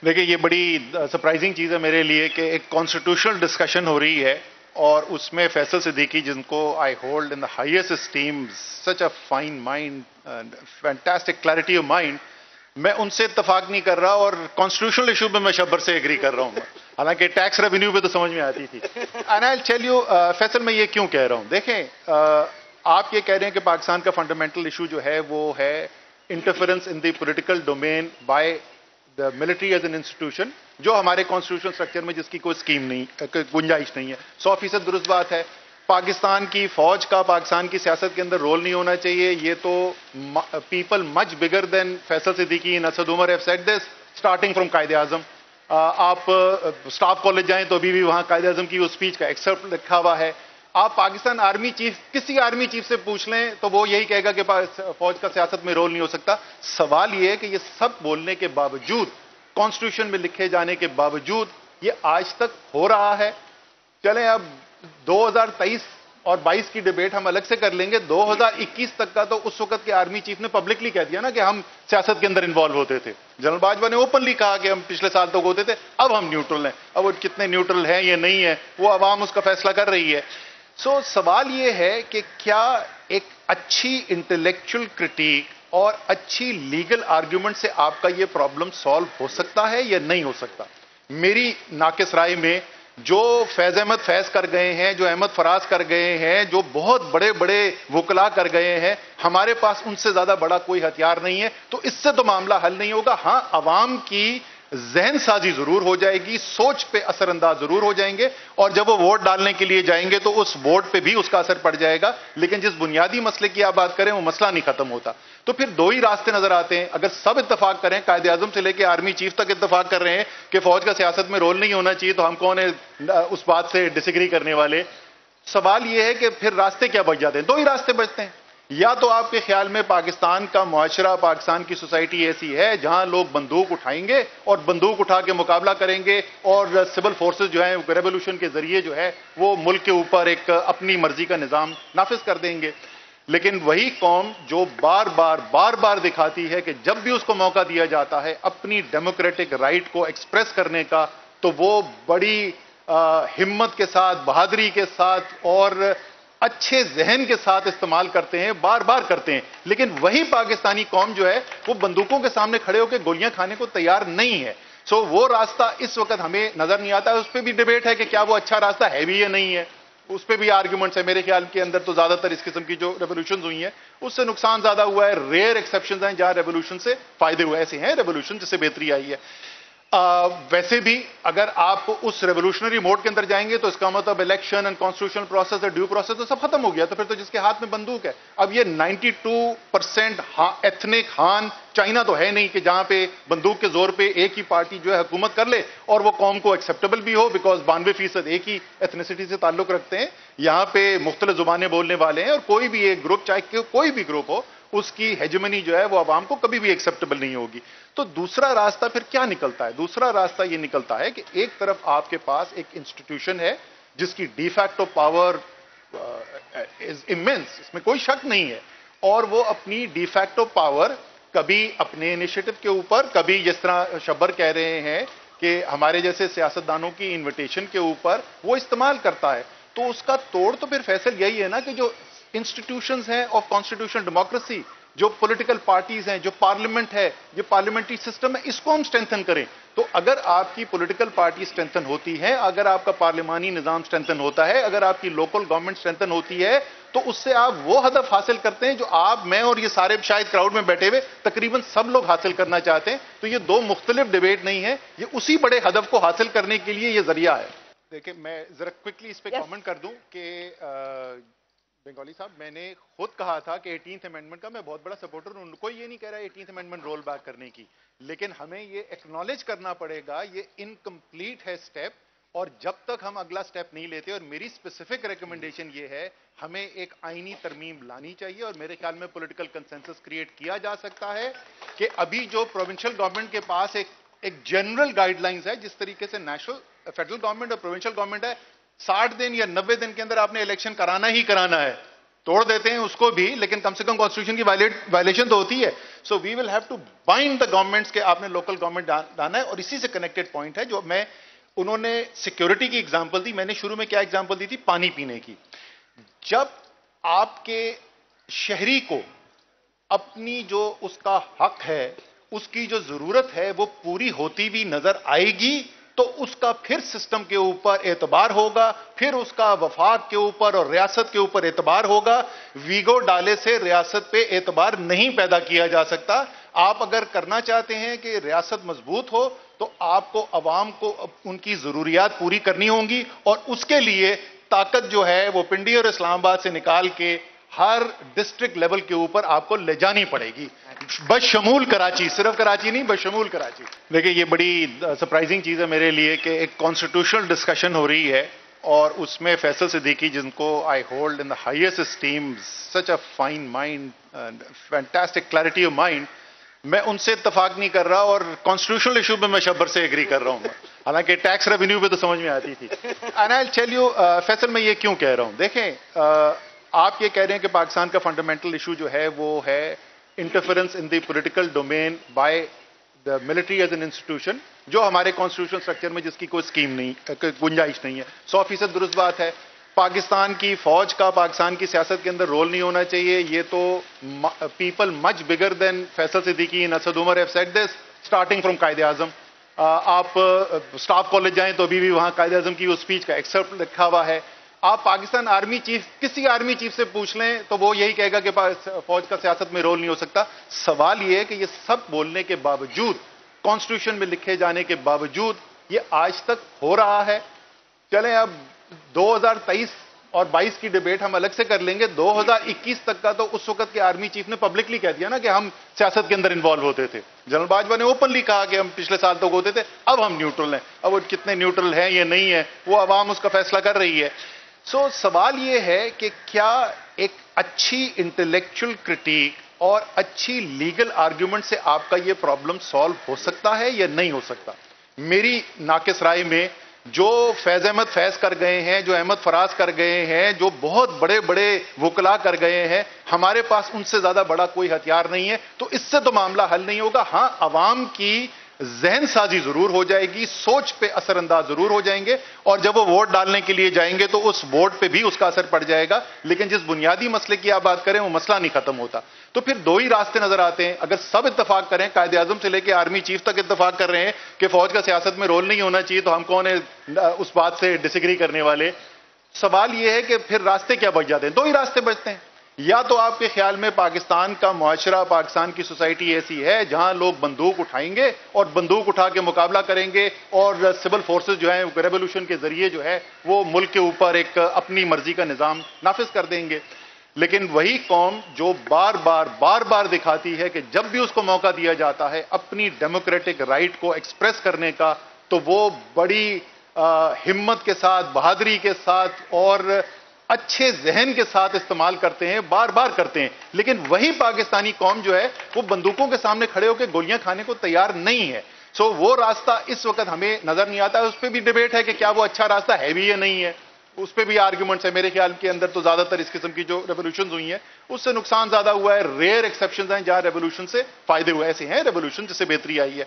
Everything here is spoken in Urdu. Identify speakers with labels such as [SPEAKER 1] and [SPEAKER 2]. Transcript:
[SPEAKER 1] دیکھیں یہ بڑی سرپرائزنگ چیز ہے میرے لیے کہ ایک کانسٹیٹیوشنل ڈسکشن ہو رہی ہے اور اس میں فیصل صدیقی جن کو I hold in the highest esteem, such a fine mind, fantastic clarity of mind, میں ان سے اتفاق نہیں کر رہا اور کانسٹیٹیوشنل ایشو پہ میں شبر سے ایگری کر رہا ہوں، حالانکہ ٹیکس ریونیو پہ تو سمجھ میں آتی تھی. And I tell you Faisal, میں یہ کیوں کہہ رہا ہوں، دیکھیں آپ یہ کہہ رہے ہیں کہ پاکستان کا فنڈامنٹل ایشو جو ہے وہ ہے interference in the political domain by the military as an institution, جو ہمارے کانسٹیٹیوشن اسٹرکچر میں جس کی کوئی اسکیم نہیں، گنجائش نہیں ہے. 100% درست بات ہے. پاکستان کی فوج کا پاکستان کی سیاست کے اندر رول نہیں ہونا چاہیے، یہ تو people much bigger than Faisal Siddiqui and Asad Umar have said this starting from قائد اعظم. آپ اسٹاف کالج جائیں تو ابھی بھی وہاں قائد اعظم کی وہ اسپیچ کا ایکسرپٹ لکھا ہوا ہے. آپ پاکستان آرمی چیف، کسی آرمی چیف سے پوچھ لیں تو وہ یہی کہے گا کہ فوج کا سیاست میں رول نہیں ہو سکتا. سوال یہ ہے کہ یہ سب بولنے کے باوجود، کانسٹیٹیوشن میں لکھے جانے کے باوجود یہ آج تک ہو رہا ہے. چلیں اب 2023 اور 22 کی ڈیبیٹ ہم الگ سے کر لیں گے. 2021 تک کا تو اس وقت کے آرمی چیف نے پبلکلی کہہ دیا نا کہ ہم سیاست کے اندر انوالو ہوتے تھے. جنرل باجوہ نے اوپنلی کہا کہ ہم پچھلے سال تک ہوتے تھے، اب ہم نیوٹرل ہیں. اب وہ کتنے نیوٹرل ہیں یا نہیں ہے وہ عوام اس کا فیصلہ کر رہی ہے. سوال یہ ہے کہ کیا ایک اچھی انٹلیکچوئل کرٹیک اور اچھی لیگل آرگیومنٹ سے آپ کا یہ پرابلم سالو ہو سکتا ہے یا نہیں ہو سکتا؟ میری ناقص رائے میں جو فیض احمد فیض کر گئے ہیں، جو احمد فراز کر گئے ہیں، جو بہت بڑے بڑے وکلا کر گئے ہیں، ہمارے پاس ان سے زیادہ بڑا کوئی ہتھیار نہیں ہے. تو اس سے تو معاملہ حل نہیں ہوگا. ہاں، عوام کی ذہن سازی ضرور ہو جائے گی، سوچ پہ اثر انداز ضرور ہو جائیں گے، اور جب وہ ووٹ ڈالنے کے لیے جائیں گے تو اس ووٹ پہ بھی اس کا اثر پڑ جائے گا. لیکن جس بنیادی مسئلے کی آپ بات کریں وہ مسئلہ نہیں ختم ہوتا. تو پھر دو ہی راستے نظر آتے ہیں. اگر سب اتفاق کریں، قائد اعظم سے لے کے آرمی چیف تک اتفاق کر رہے ہیں کہ فوج کا سیاست میں رول نہیں ہونا چاہیے، تو ہم کون ہیں اس بات سے ڈس ایگری کرنے والے؟ سوال یہ ہے کہ پھر راستے کیا بچ جاتے ہیں؟ دو ہی راستے بچتے ہیں. یا تو آپ کے خیال میں پاکستان کا معاشرہ، پاکستان کی سوسائٹی ایسی ہے جہاں لوگ بندوق اٹھائیں گے اور بندوق اٹھا کے مقابلہ کریں گے، اور سول فورسز جو ہیں ریولوشن کے ذریعے جو ہے وہ ملک کے اوپر ایک اپنی مرضی کا نظام نافذ کر دیں گے. لیکن وہی قوم جو بار بار دکھاتی ہے کہ جب بھی اس کو موقع دیا جاتا ہے اپنی ڈیموکریٹک رائٹ کو ایکسپریس کرنے کا، تو وہ بڑی ہمت کے ساتھ، بہادری کے ساتھ اور اچھے ذہن کے ساتھ استعمال کرتے ہیں، بار بار کرتے ہیں. لیکن وہی پاکستانی قوم جو ہے وہ بندوقوں کے سامنے کھڑے ہو کے گولیاں کھانے کو تیار نہیں ہے. وہ راستہ اس وقت ہمیں نظر نہیں آتا ہے. اس پہ بھی ڈیبیٹ ہے کہ کیا وہ اچھا راستہ ہے بھی یا نہیں ہے. اس پہ بھی آرگیومنٹس ہے. میرے خیال کے اندر تو زیادہ تر اس قسم کی جو ریولوشنز ہوئی ہیں اس سے نقصان زیادہ ہوا ہے. ریئر ایکسیپشنز ہیں جہاں ریولوشن سے فائدے ہوئے. ایسے ہیں ریولوشن جس سے بہتری آئی ہے. ویسے بھی اگر آپ اس ریولوشنری موڈ کے اندر جائیں گے تو اس کا مطلب الیکشن اینڈ کانسٹیٹیوشنل پروسیس اور ڈیو پروسیس تو سب ختم ہو گیا. تو پھر تو جس کے ہاتھ میں بندوق ہے، اب یہ 92% ایتھنک ہان چائنا تو ہے نہیں کہ جہاں پہ بندوق کے زور پہ ایک ہی پارٹی جو ہے حکومت کر لے اور وہ قوم کو ایکسیپٹیبل بھی ہو، بیکاز 92% ایک ہی ایتھنیسٹی سے تعلق رکھتے ہیں. یہاں پہ مختلف زبانیں بولنے والے ہیں، اور کوئی بھی ایک گروپ، چاہے کوئی بھی گروپ ہو، اس کی ہیجمنی جو ہے وہ عوام کو کبھی بھی ایکسیپٹیبل نہیں ہوگی. تو دوسرا راستہ پھر کیا نکلتا ہے؟ دوسرا راستہ یہ نکلتا ہے کہ ایک طرف آپ کے پاس ایک انسٹیٹیوشن ہے جس کی de facto power is immense, اس میں کوئی شک نہیں ہے، اور وہ اپنی ڈی فیکٹو پاور کبھی اپنے انیشیٹو کے اوپر، کبھی جس طرح شبر کہہ رہے ہیں کہ ہمارے جیسے سیاستدانوں کی انویٹیشن کے اوپر وہ استعمال کرتا ہے. تو اس کا توڑ تو پھر فیصل یہی ہے نا کہ جو انسٹیٹیوشنز ہیں آف کانسٹیٹیوشنل ڈیموکریسی، جو پولیٹیکل پارٹیز ہیں، جو پارلیمنٹ ہے، جو پارلیمنٹری سسٹم ہے، اس کو ہم اسٹرینتھن کریں. تو اگر آپ کی پولیٹیکل پارٹی اسٹرینتھن ہوتی ہے، اگر آپ کا پارلیمانی نظام اسٹرینتھن ہوتا ہے، اگر آپ کی لوکل گورنمنٹ اسٹرینتھن ہوتی ہے، تو اس سے آپ وہ ہدف حاصل کرتے ہیں جو آپ، میں اور یہ سارے شاید کراؤڈ میں بیٹھے ہوئے تقریباً سب لوگ حاصل کرنا چاہتے ہیں. تو یہ دو مختلف ڈیبیٹ نہیں ہے، یہ اسی بڑے ہدف کو حاصل کرنے کے لیے یہ ذریعہ ہے. دیکھیں میں ذرا کوئکلی اس پہ کامنٹ کر دوں کہ بنگالی صاحب، میں نے خود کہا تھا کہ 18th امینڈمنٹ کا میں بہت بڑا سپورٹر ہوں. کوئی یہ نہیں کہہ رہا 18th امینڈمنٹ رول بیک کرنے کی، لیکن ہمیں یہ ایکنالج کرنا پڑے گا یہ انکمپلیٹ ہے اسٹیپ، اور جب تک ہم اگلا اسٹیپ نہیں لیتے، اور میری اسپیسیفک ریکمنڈیشن یہ ہے، ہمیں ایک آئینی ترمیم لانی چاہیے. اور میرے خیال میں پولیٹیکل کنسنسس کریٹ کیا جا سکتا ہے کہ ابھی جو پروونشل گورنمنٹ کے پاس ایک جنرل گائیڈ لائنز ہے، جس طریقے سے فیڈرل گورنمنٹ اور پروونشل گورنمنٹ ہے، 60 دن یا 90 دن کے اندر آپ نے الیکشن کرانا ہی کرانا ہے. توڑ دیتے ہیں اس کو بھی, لیکن کم سے کم کانسٹیٹیوشن کی وائلیشن تو ہوتی ہے. So we will have to bind the governments کہ آپ نے لوکل گورنمنٹ لانا ہے. اور اسی سے کنیکٹڈ پوائنٹ ہے جو انہوں نے سیکیورٹی کی ایگزامپل دی. میں نے شروع میں کیا ایگزامپل دی تھی؟ پانی پینے کی. جب آپ کے شہری کو اپنی جو اس کا حق ہے, اس کی جو ضرورت ہے وہ پوری ہوتی بھی نظر آئے گی, تو اس کا پھر سسٹم کے اوپر اعتبار ہوگا, پھر اس کا وفاق کے اوپر اور ریاست کے اوپر اعتبار ہوگا. ویگو ڈالے سے ریاست پہ اعتبار نہیں پیدا کیا جا سکتا. آپ اگر کرنا چاہتے ہیں کہ ریاست مضبوط ہو تو آپ کو عوام کو ان کی ضروریات پوری کرنی ہوں گی, اور اس کے لیے طاقت جو ہے وہ پنڈی اور اسلام آباد سے نکال کے ہر ڈسٹرکٹ لیول کے اوپر آپ کو لے جانی پڑے گی, بشمول کراچی. صرف کراچی نہیں, بشمول کراچی. دیکھیں یہ بڑی سرپرائزنگ چیز ہے میرے لیے کہ ایک کانسٹیٹیوشنل ڈسکشن ہو رہی ہے, اور اس میں فیصل صدیقی, جن کو I hold in the highest esteem, such a fine mind, fantastic clarity of mind, میں ان سے اتفاق نہیں کر رہا, اور کانسٹیٹیوشنل ایشو میں شبر سے ایگری کر رہا ہوں. حالانکہ ٹیکس ریونیو پہ تو سمجھ میں آتی تھی. And I will tell you Faisal, میں یہ کیوں کہہ رہا ہوں. دیکھیں آپ یہ کہہ رہے ہیں کہ پاکستان کا فنڈامنٹل ایشو جو ہے وہ ہے interference in the political domain by the military as an institution, جو ہمارے کانسٹیٹیوشنل اسٹرکچر میں جس کی کوئی اسکیم نہیں, گنجائش نہیں ہے. 100% درست بات ہے. پاکستان کی فوج کا پاکستان کی سیاست کے اندر رول نہیں ہونا چاہیے. یہ تو people much bigger than Faisal Siddiqui, Asad Umar have said this starting from Quaid Azam. آپ اسٹاف کالج جائیں تو ابھی بھی وہاں قائد اعظم کی وہ اسپیچ کا ایکسرپٹ لکھا ہوا ہے. آپ پاکستان آرمی چیف, کسی آرمی چیف سے پوچھ لیں تو وہ یہی کہے گا کہ فوج کا سیاست میں رول نہیں ہو سکتا. سوال یہ ہے کہ یہ سب بولنے کے باوجود, کانسٹیٹیوشن میں لکھے جانے کے باوجود, یہ آج تک ہو رہا ہے. چلیں اب 2023 اور 22 کی ڈیبیٹ ہم الگ سے کر لیں گے. 2021 تک کا تو اس وقت کے آرمی چیف نے پبلکلی کہہ دیا نا کہ ہم سیاست کے اندر انوالو ہوتے تھے. جنرل باجوہ نے اوپنلی کہا کہ ہم پچھلے سال تک ہوتے تھے, اب ہم نیوٹرل ہیں. اب وہ کتنے نیوٹرل ہیں یہ نہیں ہے, وہ عوام اس کا فیصلہ کر رہی ہے. سو سوال یہ ہے کہ کیا ایک اچھی انٹلیکچوئل کرٹیک اور اچھی لیگل آرگیومنٹ سے آپ کا یہ پرابلم سالو ہو سکتا ہے یا نہیں ہو سکتا. میری ناقص رائے میں جو فیض احمد فیض کر گئے ہیں, جو احمد فراز کر گئے ہیں, جو بہت بڑے بڑے وکلا کر گئے ہیں, ہمارے پاس ان سے زیادہ بڑا کوئی ہتھیار نہیں ہے. تو اس سے تو معاملہ حل نہیں ہوگا. ہاں, عوام کی ذہن سازی ضرور ہو جائے گی, سوچ پہ اثر انداز ضرور ہو جائیں گے, اور جب وہ ووٹ ڈالنے کے لیے جائیں گے تو اس ووٹ پہ بھی اس کا اثر پڑ جائے گا. لیکن جس بنیادی مسئلے کی آپ بات کریں وہ مسئلہ نہیں ختم ہوتا. تو پھر دو ہی راستے نظر آتے ہیں. اگر سب اتفاق کریں, قائد اعظم سے لے کے آرمی چیف تک اتفاق کر رہے ہیں کہ فوج کا سیاست میں رول نہیں ہونا چاہیے, تو ہم کون ہیں اس بات سے ڈس ایگری کرنے والے. سوال یہ ہے کہ پھر راستے کیا بچ جاتے ہیں؟ دو ہی راستے بچتے ہیں. یا تو آپ کے خیال میں پاکستان کا معاشرہ, پاکستان کی سوسائٹی ایسی ہے جہاں لوگ بندوق اٹھائیں گے اور بندوق اٹھا کے مقابلہ کریں گے, اور سول فورسز جو ہیں ریولیوشن کے ذریعے جو ہے وہ ملک کے اوپر ایک اپنی مرضی کا نظام نافذ کر دیں گے. لیکن وہی قوم جو بار بار دکھاتی ہے کہ جب بھی اس کو موقع دیا جاتا ہے اپنی ڈیموکریٹک رائٹ کو ایکسپریس کرنے کا, تو وہ بڑی ہمت کے ساتھ, بہادری کے ساتھ اور اچھے ذہن کے ساتھ استعمال کرتے ہیں, بار کرتے ہیں. لیکن وہی پاکستانی قوم جو ہے وہ بندوقوں کے سامنے کھڑے ہو کے گولیاں کھانے کو تیار نہیں ہے. سو وہ راستہ اس وقت ہمیں نظر نہیں آتا ہے. اس پہ بھی ڈیبیٹ ہے کہ کیا وہ اچھا راستہ ہے بھی یا نہیں ہے, اس پہ بھی آرگیومنٹس ہے. میرے خیال کے اندر تو زیادہ تر اس قسم کی جو ریولیوشنز ہوئی ہیں اس سے نقصان زیادہ ہوا ہے. ریئر ایکسیپشنز ہیں جہاں ریولیوشن سے فائدے ہوئے, ایسے ہیں ریولیوشن جس سے بہتری آئی ہے.